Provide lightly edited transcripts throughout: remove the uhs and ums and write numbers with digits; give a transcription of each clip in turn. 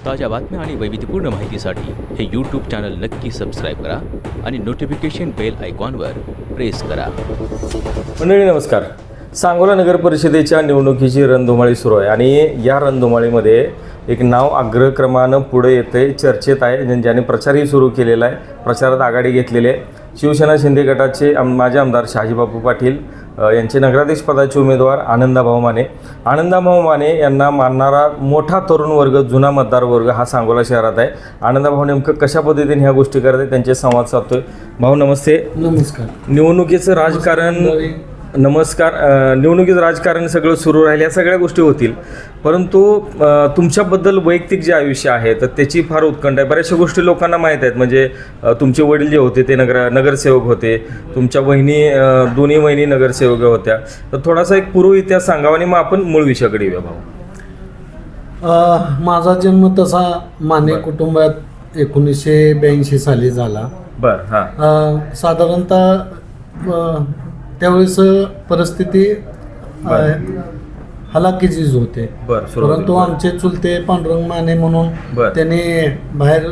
ताज्या बातम्या आणि वैविध्यपूर्ण माहितीसाठी हे यूट्यूब चॅनल नक्की सबस्क्राईब करा आणि नोटिफिकेशन बेल आयकॉनवर प्रेस करा. मंडळी नमस्कार. सांगोला नगर परिषदेच्या निवडणुकीची रणधुमाळी सुरू आहे आणि या रणधुमाळीमध्ये एक नाव अग्रक्रमानं पुढे येते, चर्चेत आहे, ज्याने प्रचारही सुरू केलेला आहे, प्रचारात आघाडी घेतलेली आहे. शिवसेना शिंदे गटाचे माजी आमदार शहाजीबापू पाटील यांचे नगराध्यक्ष पदाचे उमेदवार आनंदाभाऊ माने यांना मानणारा मोठा तरुण वर्ग, जुना मतदार वर्ग हा सांगोला शहरात आहे. आनंदाभाऊ नेमकं कशा पद्धतीने ह्या गोष्टी करत आहेत त्यांचे संवाद साधतोय. भाऊ नमस्ते. नमस्कार. निवडणुकीचं राजकारण निवडणुकीचं राजकारण सगळं सुरू राहील, या सगळ्या गोष्टी होतील, परंतु तुमच्याबद्दल वैयक्तिक जे आयुष्य आहे तर त्याची फार उत्कंठ आहे. बऱ्याचशा गोष्टी लोकांना माहीत आहेत, म्हणजे तुमचे वडील जे होते ते नगरसेवक होते, तुमच्या वहिनी दोन्ही वहिनी नगरसेवक होत्या, तर थोडासा एक पूर्व इतिहास सांगावा आणि मग आपण मूळ विषयाकडे येऊया. भाऊ, माझा जन्म तसा माने कुटुंबात 1982 साली झाला. बरं. हां. साधारणतः त्यावेळेस परिस्थिती हलाखीचीच होते. परंतु आमचे चुलते पांडुरंग माने म्हणून त्यांनी बाहेर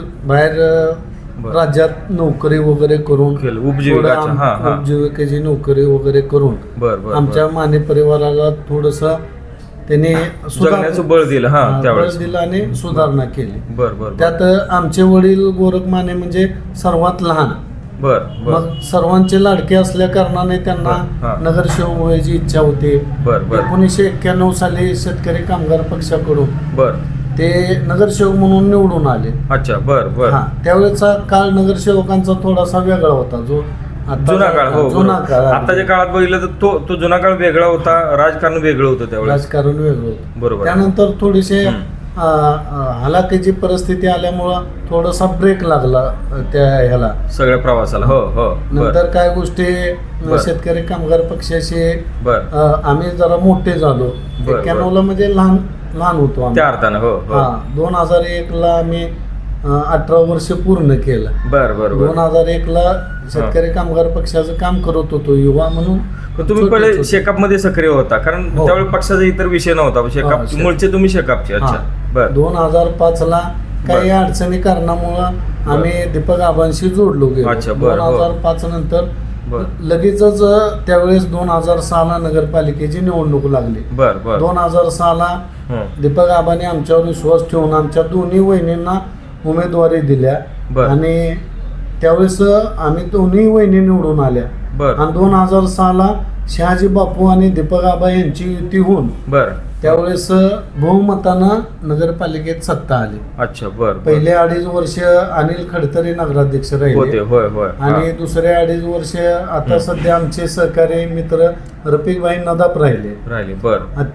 राज्यात नोकरी वगैरे करून, उपजीविकेची नोकरी वगैरे करून आमच्या माने परिवाराला थोडस त्यांनी बळ दिलं आणि सुधारणा केली. त्यात आमचे वडील गोरख माने म्हणजे सर्वात लहान, मग सर्वांचे लाडके असल्या कारणाने त्यांना नगरसेवक व्हायची इच्छा होती. 1991 साली शेतकरी कामगार पक्षाकडून ते नगरसेवक म्हणून निवडून आले. अच्छा. बर. त्यावेळेचा काळ नगरसेवकांचा थोडासा वेगळा होता, जो जुना काळ. आताच्या काळात बघितलं तर तो जुना काळ वेगळा होता, राजकारण वेगळं होतं त्यावेळेस. राजकारण वेगळं होतं. बरोबर. त्यानंतर थोडीशी हलाखीची परिस्थिती आल्यामुळं थोडासा ब्रेक लागला त्या ह्याला, सगळ्या प्रवासाला. हो. नंतर काय गोष्टी शेतकरी कामगार पक्षाशी आम्ही जरा मोठे झालो. 91 म्हणजे लहान होतो आम्ही त्या अर्थानं. 2001 ला आम्ही 18 वर्ष पूर्ण केलं. 2001 ला शेतकरी कामगार पक्षाचं काम करत होतो युवा म्हणून. तुम्ही पहिले शेकाप मध्ये सक्रिय होता, कारण त्यावेळी पक्षाचा इतर विषय नव्हता. शेकाप मूळचे तुम्ही शेकापचे. अच्छा. 2005 ला काही अडचणी कारणामुळं आम्ही दीपक आबांशी जोडलो गेलो. 2005 नंतर लगेचच त्यावेळेस 2006 ला नगरपालिकेची निवडणूक लागली. 2006 ला दीपक आबांनी आमच्यावर विश्वास ठेवून आमच्या दोन्ही वहिनींना उमेदवारी दिल्या आणि त्यावेळेस आम्ही दोन्ही वहिनी निवडून आल्या. आणि 2006 ला शहाजी बापू आणि दीपक आबा यांची युती होऊन त्यावेळेस बहुमतानं नगरपालिकेत सत्ता आली. अच्छा. पहिले 2.5 वर्ष अनिल खडतरे नगराध्यक्ष राहिले आणि दुसरे 2.5 वर्ष आता सध्या आमचे सहकारी मित्र रफिकभाई नदाप राहिले.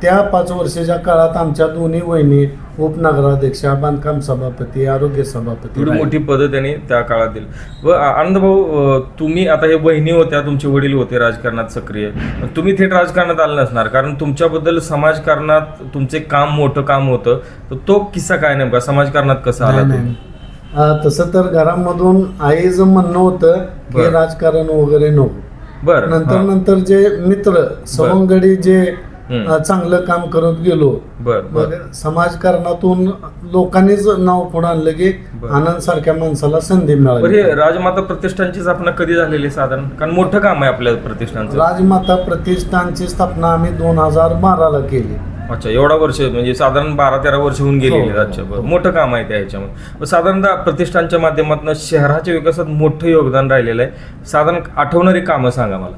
त्या 5 वर्षाच्या काळात आमच्या दोन्ही वहिनी उपनगराध्यक्षा, बांधकाम सभापती, आरोग्य सभापती, मोठी पद त्यांनी त्या काळात दिली. व आनंद भाऊ, तुम्ही आता हे वहिनी होत्या, तुमचे वडील होते राजकारणात सक्रिय, तुम्ही थेट राजकारणात आले नसणार, कारण तुमच्याबद्दल समाजकारणात तुमचे मोठं काम होतं, तर तो किस्सा काय नेमका समाजकारणात कसा आला? तसं तर घरामधून आईचं म्हणणं होतं की राजकारण वगैरे नको. नंतर जे मित्र सवंगडी जे चांगलं काम करत गेलो, मग समाजकारणातून लोकांनीच नाव पुढे आणलं की आनंद सारख्या माणसाला संधी मिळाली. राजमाता प्रतिष्ठानची स्थापना कधी झालेली साधारण, कारण मोठं काम आहे आपल्या प्रतिष्ठानचं? राजमाता प्रतिष्ठानची स्थापना आम्ही 2012 ला केली. अच्छा. एवढा वर्ष, म्हणजे साधारण 12-13 वर्ष होऊन गेलेली. अच्छा. मोठं काम आहे त्या ह्याच्यामध्ये. साधारणतः प्रतिष्ठानच्या माध्यमातून शहराच्या विकासात मोठं योगदान राहिलेलं आहे. साधारण आठवणारी कामं सांगा मला.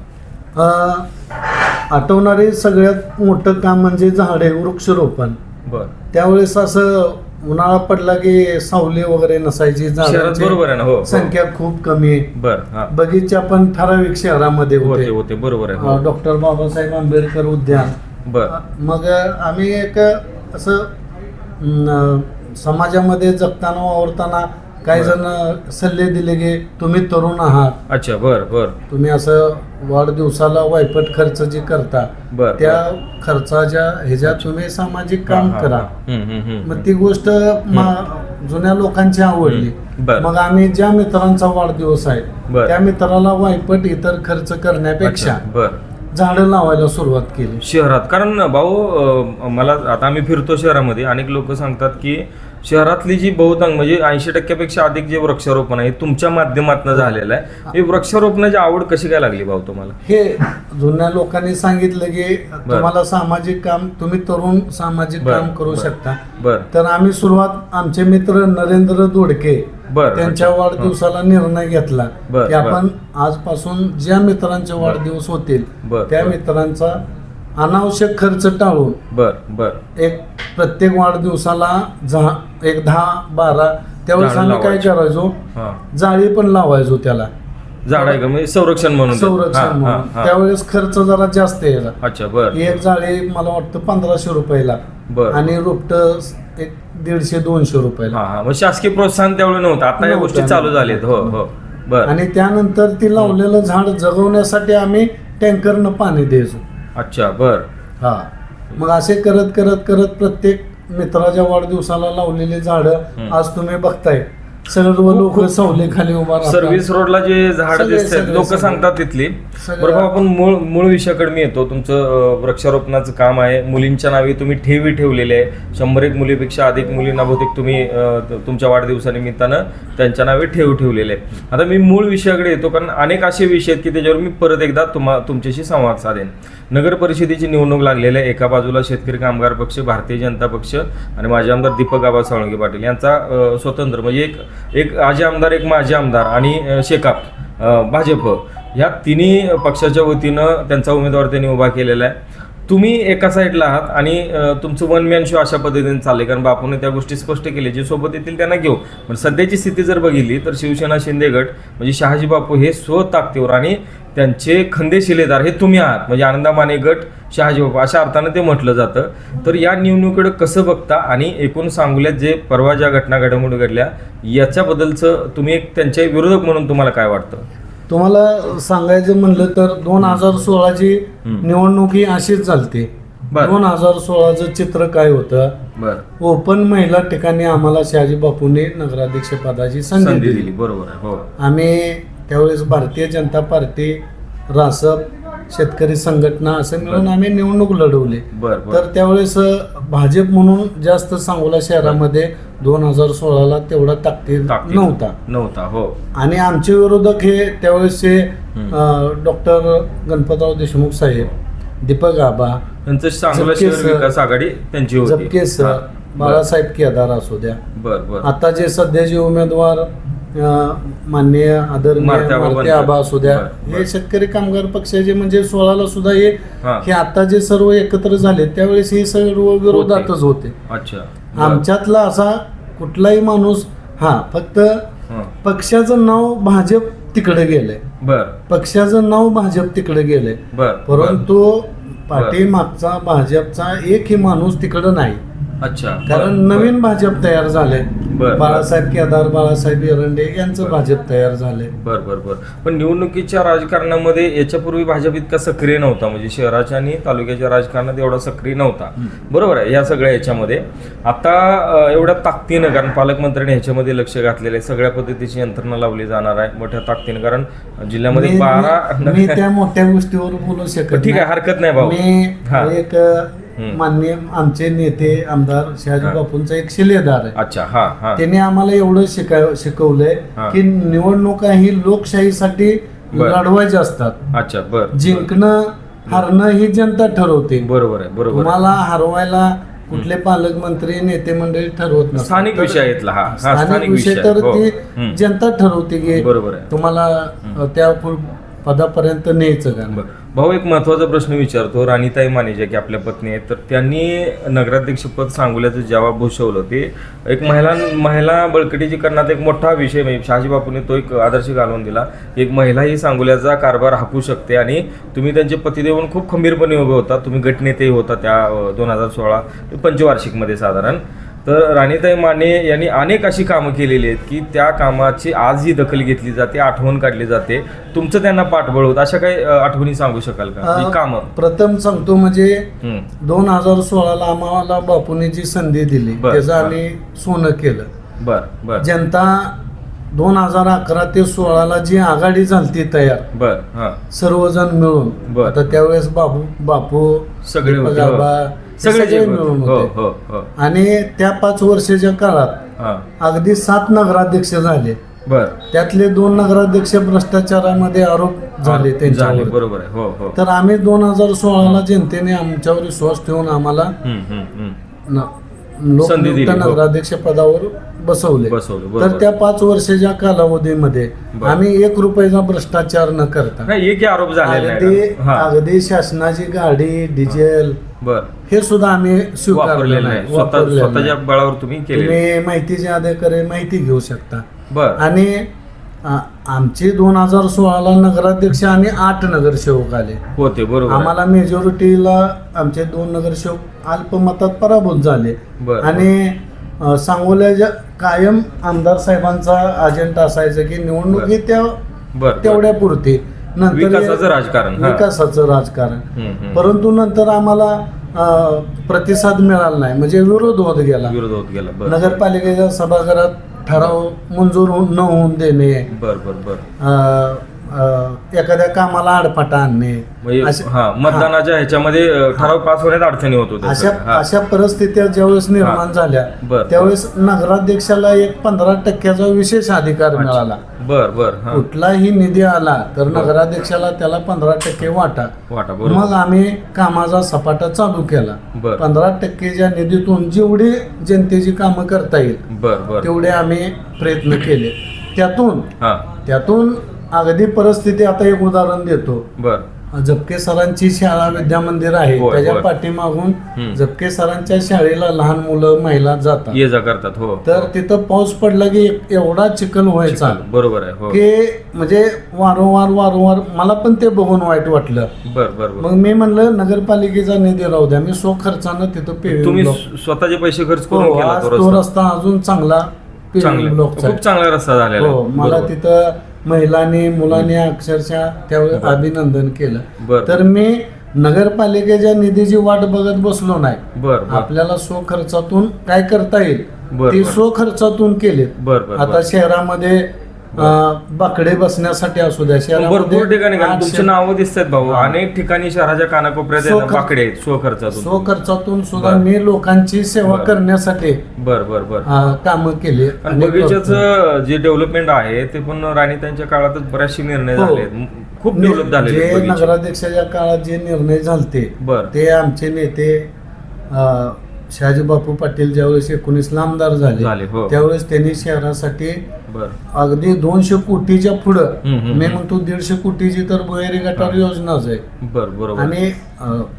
आठवणारे सगळ्यात मोठं काम म्हणजे झाडे, वृक्षरोपण. त्यावेळेस असं उन्हाळा पडला की सावली वगैरे नसायची, बरोबर आहे ना. संख्या खूप कमी. बगीचा पण ठराविक शहरामध्ये होते. बरोबर आहे. डॉक्टर बाबासाहेब आंबेडकर उद्यान. मग आम्ही एक असं समाजामध्ये जगताना वावरताना काही जण सल्ले दिले की तुम्ही तरुण आहात. अच्छा. तुम्ही असं वाढदिवसाला वायपट खर्च जे करता त्या खर्चाच्या ह्याच्यात तुम्ही सामाजिक काम करा. मग ती गोष्ट जुन्या लोकांची आवडली. मग आम्ही ज्या मित्रांचा वाढदिवस आहे त्या मित्राला वायपट इतर खर्च करण्यापेक्षा झाडं लावायला सुरुवात केली शहरात. कारण भाऊ, मला आता आम्ही फिरतो शहरामध्ये, अनेक लोक सांगतात की शहरातली जी बहुतांश म्हणजे 80% अधिक जे वृक्षारोपण आहे तुमच्या माध्यमातून झालेलं आहे. हे वृक्षारोपणाची आवड कशी काय लागली भाऊ तुम्हाला? हे जुन्या लोकांनी सांगितलं की तुम्हाला सामाजिक काम, तुम्ही तरुण सामाजिक काम करू शकता. तर आम्ही सुरुवात आमचे मित्र नरेंद्र दोडके त्यांच्या वाढदिवसाला निर्णय घेतला की आपण आजपासून ज्या मित्रांचे वाढदिवस होतील त्या मित्रांचा अनावश्यक खर्च टाळून एक प्रत्येक वाढदिवसाला एक 10-12 त्यावेळेस आम्ही काय करायचो, जाळी पण लावायचो त्याला, म्हणजे संरक्षण म्हणून त्यावेळेस खर्च जरा जास्त यायला. अच्छा बर. एक जाळी मला वाटतं 1500 रुपयाला आणि रोपट एक 150-200 रुपयाला. मग शासकीय प्रोत्साहन त्यावेळेस नव्हतं, आता या गोष्टी चालू झाल्यात. हो हो बर. आणि त्यानंतर ती लावलेलं झाड जगवण्यासाठी आम्ही टँकरनं पाणी द्यायचो. अच्छा बर. हा मग असे करत करत करत प्रत्येक मित्राच्या वाढदिवसाला लावलेली झाडं आज तुम्ही बघताय सर्व लोक सावली खाली उभा राहतात. सर्व्हिस रोडला जे झाड दिसतात लोक सांगतात तिथली. बरोबर. आपण मूळ विषयाकडे मी येतो. तुमचं वृक्षारोपणाचं काम आहे, मुलींच्या नावे तुम्ही ठेवी ठेवलेले आहे. 101 मुलीपेक्षा अधिक मुलींना बहुतेक तुम्ही तुमच्या वाढदिवसानिमित्तानं त्यांच्या नावे ठेवलेले आहे. आता मी मूळ विषयाकडे येतो कारण अनेक असे विषय आहेत की त्याच्यावर मी परत एकदा तुमच्याशी संवाद साधेन. नगर परिषदेची निवडणूक लागलेली आहे. एका बाजूला शेतकरी कामगार पक्ष, भारतीय जनता पक्ष आणि माजी आमदार दीपक आबा साळुंखे पाटील यांचा स्वतंत्र म्हणजे एक आजी आमदार, एक माजी आमदार आणि शेकाप भाजप ह्या तिन्ही पक्षाच्या वतीनं त्यांचा उमेदवार त्यांनी उभा केलेला आहे. तुम्ही एका साईडला आहात आणि तुमचं वन मॅन शो अशा पद्धतीने चाललंय कारण बापूने त्या गोष्टी स्पष्ट केल्या, जे सोबत येतील त्यांना घेऊ. पण सध्याची स्थिती जर बघितली तर शिवसेना शिंदे गट म्हणजे शहाजी बापू हे स्वताकदीवर आणि त्यांचे खंदे शिलेदार हे तुम्ही आहात. म्हणजे आनंदा माने गट, शहाजी बापू अशा अर्थानं ते म्हटलं जातं. तर या निवडणुकीकडे कसं बघता आणि एकूण सांगोल्यात जे परवा ज्या घटना घडामोडी घडल्या याच्याबद्दलचं तुम्ही एक त्यांच्या विरोधक म्हणून तुम्हाला काय वाटतं? तुम्हाला सांगायचं म्हणलं तर 2016ची निवडणूक ही अशीच झालती. 2016चं चित्र काय होतं, ओपन महिला ठिकाणी आम्हाला शहाजी बापूंनी नगराध्यक्ष पदाची संधी दिली. बरोबर. आम्ही त्यावेळेस भारतीय जनता पार्टी, रासप, शेतकरी संघटना असं मिळून आम्ही निवडणूक लढवली. तर त्यावेळेस भाजप म्हणून जास्त सांगोला शहरामध्ये 2016ला तेवढा ताकद नव्हता. हो. आणि आमचे विरोधक हे त्यावेळेसचे डॉक्टर गणपतराव देशमुख साहेब, दीपक आबा, झपके सर, बाळासाहेब केदार असू द्या, आता जे सध्याचे उमेदवार माननीय आदरणीय मारुती आबा असू द्या, हे शेतकरी कामगार पक्षाचे म्हणजे 16ला सुद्धा हे आता जे सर्व एकत्र झाले त्यावेळेस हे सर्व विरोधातच होते. आमच्यातला असा कुठलाही माणूस फक्त पक्षाचं नाव भाजप तिकडे गेलंय, पक्षाचं नाव भाजप तिकडे गेलंय, परंतु पाठीमागचा भाजपचा एकही माणूस तिकडे नाही. कारण नवीन भाजप तयार झाले, बाळासाहेब केदार, बाळासाहेब एरंडे यांचं भाजप तयार झाले. बरोबर. पण निवडणुकीच्या राजकारणामध्ये याच्यापूर्वी भाजप इतका सक्रिय नव्हता, म्हणजे शहराच्या आणि तालुक्याच्या राजकारणात एवढा सक्रिय नव्हता. बरोबर आहे. या सगळ्या ह्याच्यामध्ये आता एवढ्या ताकदीनं, कारण पालकमंत्र्यांनी ह्याच्यामध्ये लक्ष घातलेलं आहे, सगळ्या पद्धतीची यंत्रणा लावली जाणार आहे मोठ्या ताकदीनं, कारण जिल्ह्यामध्ये 12 मी त्या मोठ्या गोष्टीवर बोलू शकत. ठीक आहे, हरकत नाही भाऊ. मी एक माननीय आमचे नेते आमदार शहाजी बापूंचा एक शिलेदार आहे. त्यांनी आम्हाला एवढं शिकवलंय की निवडणुका ही लोकशाहीसाठी लढवायच्या असतात. जिंकणं हारणं ही जनता ठरवते. बरोबर आहे. तुम्हाला हरवायला कुठले पालकमंत्री, नेते मंडळी ठरवत नसतात. स्थानिक विषय स्थानिक विषय तर ती जनता ठरवते की तुम्हाला त्या पदापर्यंत न्यायचं का. भाऊ, एक महत्वाचा प्रश्न विचारतो. राणीताई माने ज्या की आपल्या पत्नी आहेत, तर त्यांनी नगराध्यक्षपद सांगोल्याचं जेव्हा भूषवलं ते एक महिला बळकटीकरणात एक मोठा विषय, म्हणजे शहाजी बापूने तो एक आदर्श घालून दिला. एक महिला ही सांगोल्याचा कारभार हाकू शकते आणि तुम्ही त्यांचे पतिदेव म्हणून खूप खंबीरपणे उभे होता. तुम्ही गटनेतेही होता त्या 2016 पंचवार्षिकमध्ये साधारण. तर राणीताई माने यांनी अनेक अशी कामं केलेली आहेत की त्या कामाची आजही दखल घेतली जाते, आठवण काढली जाते. तुमचं त्यांना पाठबळ होतं, अशा काही आठवणी सांगू शकाल का? कामं प्रथम सांगतो म्हणजे 2016ला आम्हाला बापूंनी जी संधी दिली त्याचं आम्ही सोनं केलं. जनता 2011 ते 16ला जी आघाडी झालती तयार, सर्वजण मिळून. आता त्यावेळेस बापू सगळे सगळे जे मिळून हो होते. हो हो आणि त्या 5 वर्षाच्या काळात हा अगदी 7 नगराध्यक्ष झाले. बर त्यातले 2 नगराध्यक्ष भ्रष्टाचारामध्ये आरोप झाले झाले त्यांच्यावर. बरोबर आहे हो हो तर आम्ही 2016ला जनतेने आमच्यावर विश्वास ठेवून आम्हाला संधी दिली, लोकनियुक्त हो. नगराध्यक्ष पदावर बसवले. बरोबर. तर त्या 5 वर्षाच्या कालावधीमध्ये बरं. आम्ही 1 रुपयाचा भ्रष्टाचार न करता नाही एक आरोप झालेला अगदी आहे हा अगदी शासनाची गाडी डिझेल बर हे सुद्धा आम्ही स्वीकारले वापरलेलं आहे नाही, वापरलेलं स्वतःच्या नाही. बळावर तुम्ही केले तुम्ही माहितीचे अधिकारी माहिती घेऊ शकता. बर आणि आमचे 2016ला नगराध्यक्ष आणि 8 नगरसेवक आले. होते बरोबर आहे. आम्हाला मेजॉरिटीला आमचे 2 नगरसेवक अल्पमतात पराभूत झाले. बरं. आणि सांगोल्याच्या कायम आमदार साहेबांचा अजेंडा असायचा की निवडणुकी बर तेवढ्या पुरती नंतर विकासाचं राजकारण, हा. विकासाचं राजकारण. हम्म. परंतु नंतर आम्हाला प्रतिसाद मिळाला नाही, म्हणजे विरोध होत गेला. विरोध होत गेला बर नगरपालिकेच्या सभागृहात ठराव मंजूर न होऊन देणे, बर बर बर एखाद्या कामाला आडपाटा आणणे, म्हणजे अशा- हा मतदानाच्या ह्याच्यामध्ये ठराव पास होण्यात अडचणी होत होत्या अशा सगळ्या. हा. अशा परिस्थित्या ज्यावेळेस निर्माण झाल्या बर. त्यावेळेस नगराध्यक्षाला एक 15% विशेष अधिकार मिळाला. बर बर हा कुठलाही निधी आला तर नगराध्यक्षाला त्याला 15% वाटा. वाटा बरोबर मग आम्ही कामाचा सपाटा चालू केला. बर 15%च्या निधीतून जेवढी जनतेची कामं करता येईल बर बर तेवढे आम्ही प्रयत्न केले. हा त्यातून अगदी परिस्थिती, आता एक उदाहरण देतो. बर झपके सरांची शाळा विद्या मंदिर आहे, होय, त्याच्या होय. पाठीमागून हम्म. झपके सरांच्या शाळेला लहान मुलं महिला जातात. ये जा करतात हो तर तिथं पाऊस पडला की एवढा चिखल व्हायचा बरोबर आहे हो की म्हणजे वारंवार मला पण ते बघून वाईट वाटलं. बर बर बर मग मी म्हणलं नगरपालिकेचा निधी राहू द्या, मी स्वखर्चानं तिथं तुम्ही पेव्हिंग ब्लॉक, स्वतःचे पैसे खर्च हो, करून केला आज तो तो रस्ता रस्ता अजून चांगला पेव्हिंग चांगला ब्लॉकचा खूप चांगला रस्ता झालेला हो. आहे. मला बरोबर. तिथं महिलांनी मुलांनी अक्षरशः त्यावेळेस अभिनंदन केलं. बरं. तर मी नगरपालिकेच्या निधीची वाट बघत बसलो नाही. बर बर आपल्याला स्वखर्चातून काय करता येईल बरं, ते बरं. स्वखर्चातून केले. बर बर आता शहरामध्ये बाकडे बसण्यासाठी असू द्या, भरपूर ठिकाणी कारण 800 तुमची नावं दिसतात भाऊ. अनेक ठिकाणी शहराच्या कानाकोपऱ्यात आहेत ना, स्वखर्च- बाकडे आहेत स्वखर्चातून स्वखर्चातून सुद्धा बरं. मी लोकांची सेवा बरं. करण्यासाठी बर बर बर कामं केली. आणि बगीच्याचं जे डेव्हलपमेंट आहे ते पण राणीतांच्या काळातच बऱ्याचशे निर्णय हो. झाले खूप डेव्हलप झालेले जे आहेत बगीचे. नगराध्यक्षाच्या काळात जे निर्णय झालते बर ते आमचे नेते शहाजी बापू पाटील ज्यावेळेस 19ला आमदार झाले, झाले हो. त्यावेळेस त्यांनी शहरासाठी बर अगदी 200 कोटीच्या पुढं, हम्म. मी म्हणतो 150 कोटीची तर भुयारी गटार योजनाच आहे. बर बरोबर आणि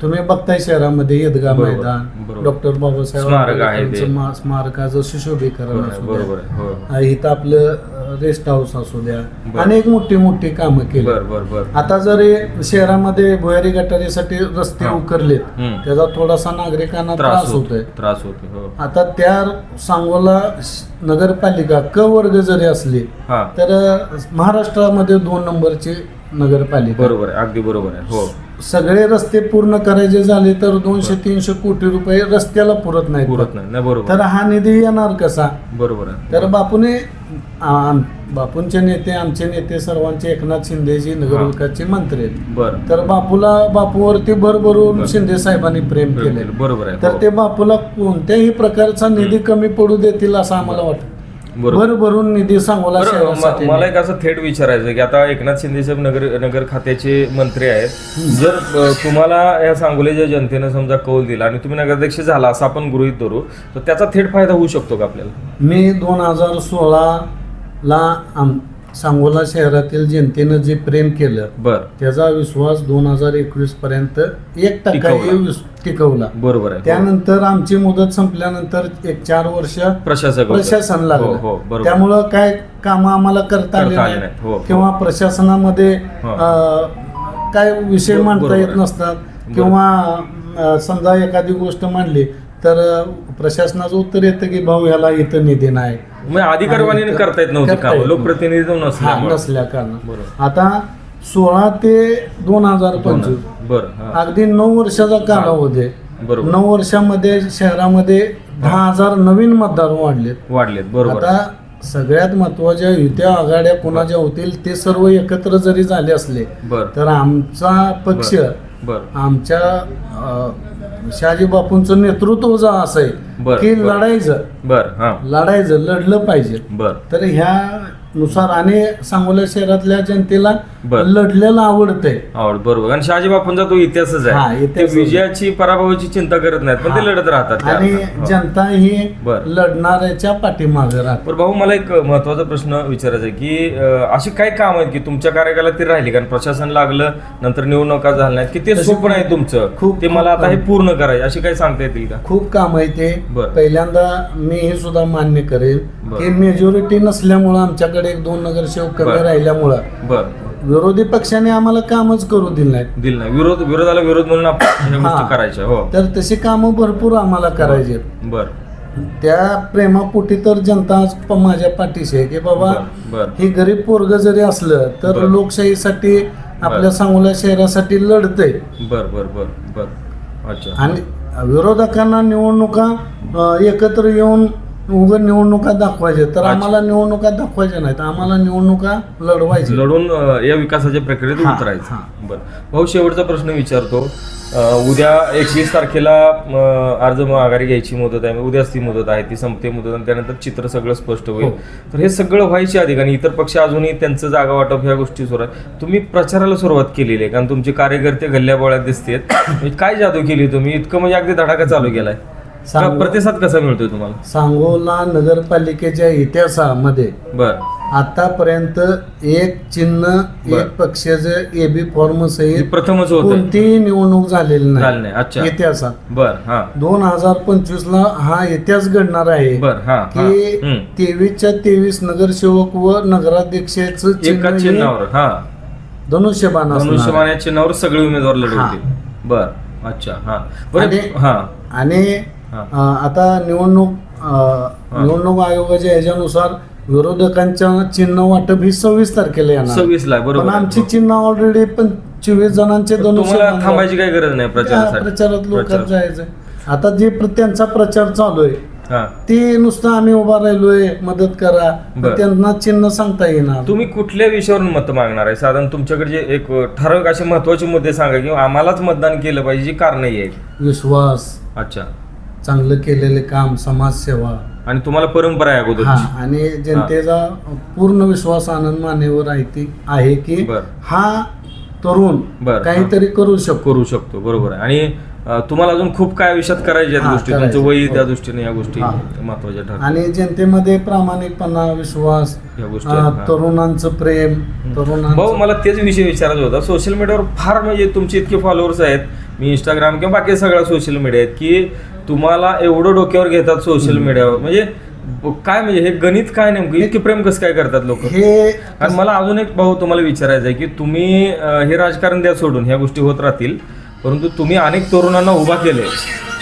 तुम्ही बघताय शहरामध्ये ईदगाह बरोबर, मैदान, बरोबर. डॉक्टर बाबासाहेब स्मारक आहे ते. आंबेडकरांचं स्मारकाचं सुशोभीकरण असू द्या, बरोबर आहे हो इथं आपलं रेस्ट हाऊस असू द्या, बरं. अनेक मोठी कामं केली. बर बर बर आता जरी शहरामध्ये भुयारी गटारीसाठी रस्ते हा. उकरलेत, हम्म. त्याचा थोडासा नागरिकांना त्रास होतोय. त्रास होतोय हो आता त्या सांगोला नगरपालिका क वर्ग जरी असली हा तर महाराष्ट्रामध्ये 2 नंबरची नगरपालिका. बरोबर आहे अगदी बरोबर आहे हो सगळे रस्ते पूर्ण करायचे झाले तर 200-300 कोटी रुपये रस्त्याला पुरत नाहीत. पुरत नाही नाही बरोबर तर हा निधी येणार कसा? बरोबर आहे तर बापूंचे नेते, आमचे नेते सर्वांचे एकनाथ शिंदेजी नगरविकासचे मंत्री आहेत. बर तर बापूवरती भरभरून शिंदे साहेबांनी प्रेम केले. बरोबर आहे तर हो. ते बापूला कोणत्याही प्रकारचा निधी कमी पडू देतील असं आम्हाला वाटतं. बरोबर. भरभरून निधी सांगोला बरं, शहरासाठी मला एक असं थेट विचारायचं की आता एकनाथ शिंदे साहेब नगर खात्याचे मंत्री आहेत. जर तुम्हाला या सांगोलीच्या जनतेनं समजा कौल दिला आणि तुम्ही नगराध्यक्ष झाला असं आपण गृहीत धरू, तर त्याचा थेट फायदा होऊ शकतो का आपल्याला? मी 2016ला सांगोला शहरातील जनतेनं जे प्रेम केलं बर त्याचा विश्वास 2021 पर्यंत 1% टिकवला. बरोबर आहे त्यानंतर आमची मुदत संपल्यानंतर 4 वर्ष प्रशासक होते. प्रशासन हो, लागलं. हो, बरोबर. त्यामुळं काय कामं आम्हाला करता आली करता आली नाहीत. नाहीत. हो, हो. किंवा प्रशासनामध्ये हो. काय विषय मांडता बरोबर येत आहे. नसतात किंवा समजा एखादी गोष्ट मांडली तर प्रशासनाचं उत्तर येतं की भाऊ ह्याला इथं निधी नाही, म्हणजे अधिकारवाणी करता येत नव्हती करता कामं येत लोकप्रतिनिधी नसल्यामुळे. नसल्या कारण. बरोबर. आता 16 ते 2025 बर हा. अगदी 9 वर्षाचा कालावधी आहे. बरोबर 9 वर्षामध्ये शहरामध्ये 10,000 नवीन मतदार वाढलेत बरोबर आता सगळ्यात महत्वाच्या युत्या आघाड्या कोणाच्या होतील ते सर्व एकत्र जरी झाले असले बर तर आमचा पक्ष बर आमच्या शहाजी बापूंचं नेतृत्व जर असं आहे की लढायचं लढायचं लढलं पाहिजे तर ह्यानुसार आणि सांगोला शहरातल्या जनतेला लढलेलं आवडतंय बरोबर. आणि शहाजी बापूंचा तो इतिहासच आहे, ते विजयाची पराभवाची चिंता करत नाहीत पण ते लढत राहतात आणि जनता ही लढणाऱ्याच्या पाठीमागे राहते. भाऊ मला एक महत्वाचा प्रश्न विचारायचा आहे की अशी काय काम आहेत की तुमच्या कार्यकालात ती राहिली, कारण प्रशासन लागलं नंतर निवडणुका झाल्या नाहीत की ते स्वप्न आहे तुमचं ते मला आता हे पूर्ण करायचे, अशी काही सांगता येतील का? खूप काम आहे ते. पहिल्यांदा मी हे सुद्धा मान्य करेल की मेजॉरिटी नसल्यामुळं आमच्याकडे 1-2 नगरसेवक कमी राहिल्यामुळं विरोधी पक्षाने आम्हाला कामच करू दिलं नाही. विरोधाला विरोध म्हणून आपण करायच्या. हो, तर तशी कामं भरपूर आम्हाला करायची. त्या प्रेमापोटी तर जनता आज माझ्या पाठीशी आहे की बाबा हे गरीब पोरग जरी असलं तर लोकशाहीसाठी आपल्या सांगोला शहरासाठी लढतंय. आणि विरोधकांना निवडणुका एकत्र येऊन उघड निवडणुका दाखवायचे तर आम्हाला निवडणुका दाखवायच्या नाहीत, आम्हाला निवडणुका लढवायची, लढून या विकासाच्या प्रक्रियेत उतरायचं. बरं भाऊ, शेवटचा प्रश्न विचारतो. उद्या 21 तारखेला अर्ज माघारी घ्यायची मुदत आहे, उद्याच ती मुदत आहे, ती संपते मुदत आणि त्यानंतर चित्र सगळं स्पष्ट होईल. तर हे सगळं व्हायचे आधी आणि इतर पक्ष अजूनही त्यांचं जागा वाटप ह्या गोष्टी सुरू आहे. तुम्ही प्रचाराला सुरुवात केलेली आहे कारण तुमचे कार्यकर्ते गल्ल्याबोळ्यात दिसतात. काय जादू केली तुम्ही, इतकं म्हणजे अगदी धडाका चालू केलाय, प्रतिसाद कसा मिळतोय तुम्हाला? सांगोला नगरपालिकेच्या इतिहासामध्ये आतापर्यंत एक चिन्ह एक पक्षाचं एबी फॉर्म सहित प्रथमच कोणतीही निवडणूक झालेली नाही इतिहासात. 2025 ला हा इतिहास घडणार आहे की 23च्या 23 नगरसेवक व नगराध्यक्षाचं चिन्हावर धनुष्यबाण या चिन्हावर सगळे उमेदवार लढवतील. आणि आता निवडणूक आयोगाच्या ह्याच्यानुसार विरोधकांच्या चिन्ह वाटप ही 26 तारखेला येणार. 26 ला बरोबर. आमची चिन्ह ऑलरेडी 25 जणांचे थांबायची काही गरज नाही प्रचारात लोकांना जायचं. आता जे त्यांचा प्रचार चालू आहे ते नुसतं आम्ही उभा राहिलोय मदत करा, त्यांना चिन्ह सांगता येणार. तुम्ही कुठल्या विषयावर मत मागणार आहे? साधारण तुमच्याकडे जे एक ठराविक असे महत्वाचे मुद्दे सांगा की आम्हालाच मतदान केलं पाहिजे, जी कारण आहे. विश्वास, चांगलं केलेले काम, समाजसेवा आणि तुम्हाला परंपरा आहे अगोदर आणि जनतेचा पूर्ण विश्वास आनंद मानेवर आहे की हा तरुण काहीतरी करू शकतो. बरोबर आहे. आणि तुम्हाला अजून खूप काय आयुष्यात करायच्या गोष्टी, तुमचं वय त्या दृष्टीने या गोष्टी महत्वाच्या ठरतात. आणि जनतेमध्ये प्रामाणिकपणा, विश्वास, तरुणांचं प्रेम. भाऊ मला तेच विषय विचारायचा होता. सोशल मीडियावर फार म्हणजे तुमचे इतके फॉलोअर्स आहेत, मी इंस्टाग्राम किंवा बाकी सगळ्या सोशल मीडिया आहेत की तुम्हाला एवढं डोक्यावर घेतात सोशल मीडियावर, म्हणजे काय म्हणजे हे गणित काय नेमकं, इतके प्रेम कसं काय करतात लोक हे? आणि मला अजून एक भाऊ तुम्हाला विचारायचं आहे की तुम्ही हे राजकारण द्या सोडून, ह्या गोष्टी होत राहतील, परंतु तुम्ही अनेक तरुणांना उभा केले,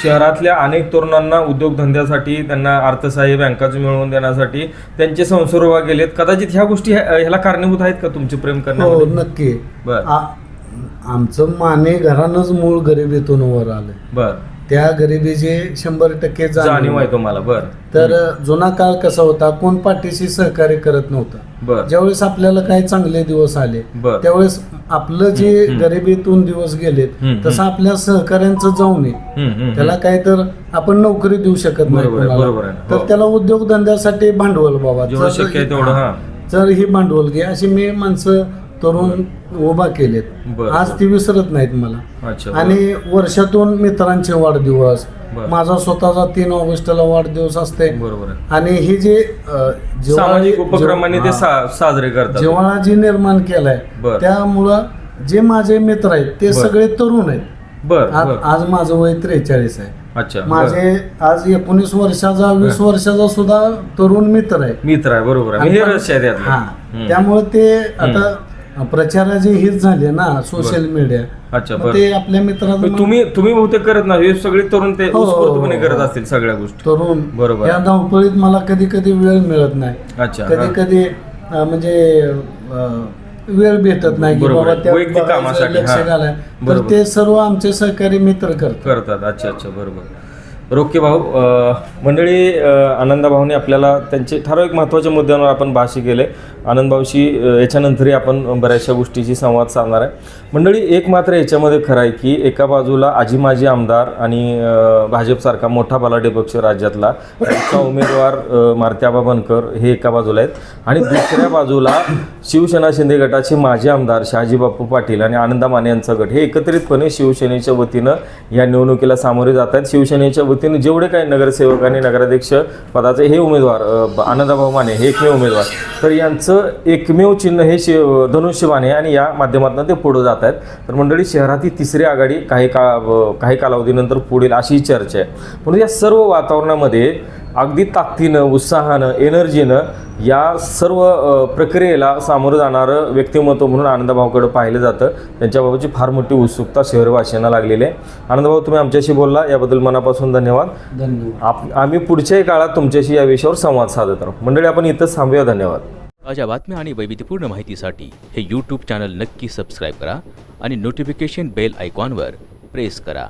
शहरातल्या अनेक तरुणांना उद्योगधंद्यासाठी, त्यांना अर्थसहाय्य बँकाचं मिळवून देण्यासाठी त्यांचे संसार उभा केलेत. कदाचित ह्या गोष्टी ह्याला कारणीभूत आहेत का तुमचे प्रेम करण्यामध्ये? हो नक्की. आमचं माने घरानंच मूळ गरिबीतून वर आलं. त्या गरिबीचे 100% जाणीव आहे तुम्हाला. तर जुना काळ कसा होता, कोण पाठीशी सहकार्य करत नव्हतं. ज्यावेळेस आपल्याला काही चांगले दिवस आले त्यावेळेस आपलं जे गरिबीतून दिवस गेलेत तसं आपल्या सहकार्यांचं जाऊ नये. त्याला काय तर आपण नोकरी देऊ शकत नाही, तर त्याला उद्योगधंद्यासाठी भांडवल बाबा तर ही भांडवल घे, अशी मी माणसं तरुण उभा केलेत. आज ती विसरत नाहीत मला. आणि वर्षातून मित्रांचे वाढदिवस, माझा स्वतःचा 3 ऑगस्टला वाढदिवस असते. आणि हे जे सामाजिक उपक्रमांनी ते साजरे करतात, जिव्हाळा जी निर्माण केलाय त्यामुळं जे माझे मित्र आहेत ते सगळे तरुण आहेत. आज माझं वय 43 आहे. माझे आज 19 वर्षाचा 20 वर्षाचा सुद्धा तरुण मित्र आहे. बरोबर. त्यामुळे ते आता प्रचाराचे हेच झाले ना सोशल मीडिया. ते आपल्या मित्रांना तुम्ही बहुतेक करत नाही, हे सगळे तरुण ते उत्स्फूर्तपणे करत असतील सगळ्या गोष्टी. तरुण बरोबर. या धावपळीत मला कधी कधी वेळ मिळत नाही, कधी कधी म्हणजे वेळ भेटत नाही की बाबा त्या लक्ष घालाय, तर ते सर्व आमचे सहकारी मित्र करतात. अच्छा बरोबर. रोके भाऊ, मंडळी आनंदभाऊने आपल्याला त्यांचे ठराविक महत्त्वाच्या मुद्द्यांवर आपण भाष्य केले. आनंदभाऊशी याच्यानंतरही आपण बऱ्याचशा गोष्टीची संवाद साधणार आहे. मंडळी, एक मात्र याच्यामध्ये खरं आहे की एका बाजूला आजी माजी आमदार आणि भाजपसारखा मोठा बलाढ्य पक्ष राज्यातला त्यांचा उमेदवार मारुतीआबा बनकर हे एका बाजूला आहेत, आणि दुसऱ्या बाजूला शिवसेना शिंदे गटाचे माजी आमदार शहाजी बापू पाटील आणि आनंदा माने यांचा गट हे एकत्रितपणे शिवसेनेच्या वतीनं या निवडणुकीला सामोरे जात आहेत. शिवसेनेच्या वतीने जेवढे काही नगरसेवक आणि नगराध्यक्ष पदाचे हे उमेदवार आनंदाभाऊ माने हे एकमेव उमेदवार, तर यांचं एकमेव चिन्ह हे धनुष्यबाण आहे आणि या माध्यमातून ते पुढे जात आहेत. तर मंडळी, शहरातील तिसरी आघाडी काही कालावधीनंतर पुढील अशी चर्चा आहे. म्हणून या सर्व वातावरणामध्ये अगदी ताकदीनं, उत्साहानं, एनर्जीनं या सर्व प्रक्रियेला सामोरं जाणारं व्यक्तिमत्व म्हणून आनंदभाऊकडे पाहिलं जातं. त्यांच्याबाबतची फार मोठी उत्सुकता शहरवासियांना लागलेली आहे. आनंदभाऊ, तुम्ही आमच्याशी बोलला याबद्दल मनापासून धन्यवाद. आम्ही पुढच्याही काळात तुमच्याशी या विषयावर संवाद साधत राहू. मंडळी, आपण इथंच थांबूया. धन्यवाद. ताज्या बातम्या आणि वैविध्यपूर्ण माहितीसाठी हे यूट्यूब चॅनल नक्की सबस्क्राईब करा आणि नोटिफिकेशन बेल आयकॉनवर प्रेस करा.